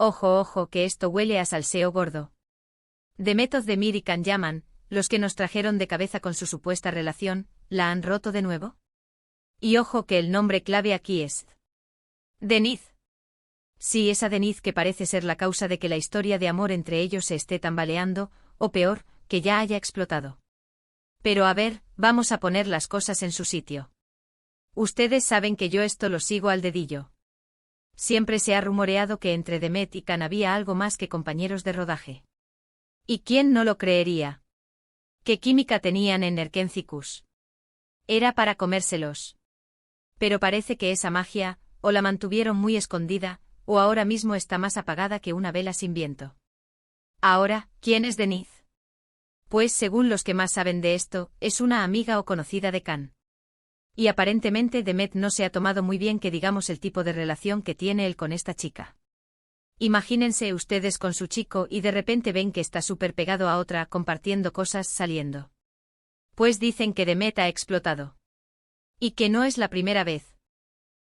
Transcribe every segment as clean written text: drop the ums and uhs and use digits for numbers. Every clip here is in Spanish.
Ojo, ojo, que esto huele a salseo gordo. Demet Özdemir y Can Yaman, los que nos trajeron de cabeza con su supuesta relación, ¿la han roto de nuevo? Y ojo que el nombre clave aquí es Deniz. Sí, esa Deniz que parece ser la causa de que la historia de amor entre ellos se esté tambaleando, o peor, que ya haya explotado. Pero a ver, vamos a poner las cosas en su sitio. Ustedes saben que yo esto lo sigo al dedillo. Siempre se ha rumoreado que entre Demet y Can había algo más que compañeros de rodaje. ¿Y quién no lo creería? ¿Qué química tenían en Erkencicus? Era para comérselos. Pero parece que esa magia, o la mantuvieron muy escondida, o ahora mismo está más apagada que una vela sin viento. Ahora, ¿quién es Deniz? Pues según los que más saben de esto, es una amiga o conocida de Can. Y aparentemente Demet no se ha tomado muy bien que digamos el tipo de relación que tiene él con esta chica. Imagínense ustedes con su chico y de repente ven que está súper pegado a otra compartiendo cosas saliendo. Pues dicen que Demet ha explotado. Y que no es la primera vez.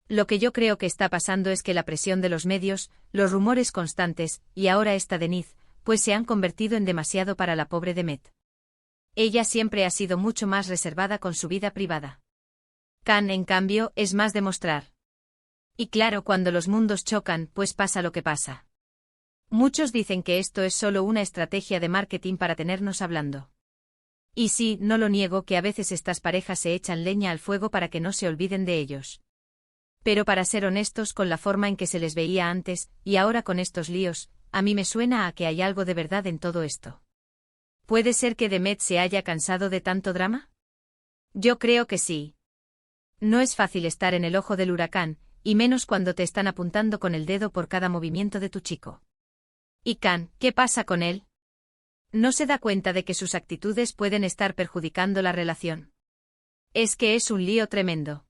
Lo que yo creo que está pasando es que la presión de los medios, los rumores constantes, y ahora esta Deniz, pues se han convertido en demasiado para la pobre Demet. Ella siempre ha sido mucho más reservada con su vida privada. Can, en cambio, es más de mostrar. Y claro, cuando los mundos chocan, pues pasa lo que pasa. Muchos dicen que esto es solo una estrategia de marketing para tenernos hablando. Y sí, no lo niego que a veces estas parejas se echan leña al fuego para que no se olviden de ellos. Pero para ser honestos con la forma en que se les veía antes, y ahora con estos líos, a mí me suena a que hay algo de verdad en todo esto. ¿Puede ser que Demet se haya cansado de tanto drama? Yo creo que sí. No es fácil estar en el ojo del huracán, y menos cuando te están apuntando con el dedo por cada movimiento de tu chico. ¿Y Can, qué pasa con él? ¿No se da cuenta de que sus actitudes pueden estar perjudicando la relación? Es que es un lío tremendo.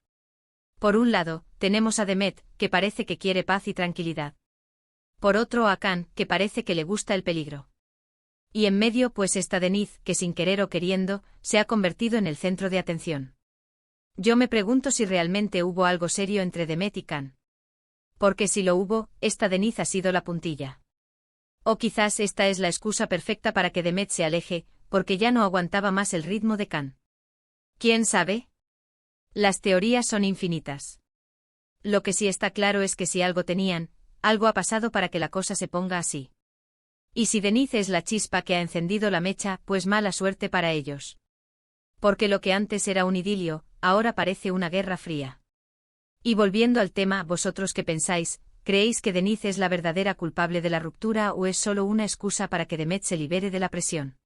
Por un lado, tenemos a Demet, que parece que quiere paz y tranquilidad. Por otro a Can, que parece que le gusta el peligro. Y en medio pues está Deniz, que sin querer o queriendo, se ha convertido en el centro de atención. Yo me pregunto si realmente hubo algo serio entre Demet y Can. Porque si lo hubo, esta Deniz ha sido la puntilla. O quizás esta es la excusa perfecta para que Demet se aleje, porque ya no aguantaba más el ritmo de Can. ¿Quién sabe? Las teorías son infinitas. Lo que sí está claro es que si algo tenían, algo ha pasado para que la cosa se ponga así. Y si Deniz es la chispa que ha encendido la mecha, pues mala suerte para ellos. Porque lo que antes era un idilio, ahora parece una guerra fría. Y volviendo al tema, ¿vosotros qué pensáis? ¿Creéis que Deniz es la verdadera culpable de la ruptura o es solo una excusa para que Demet se libere de la presión?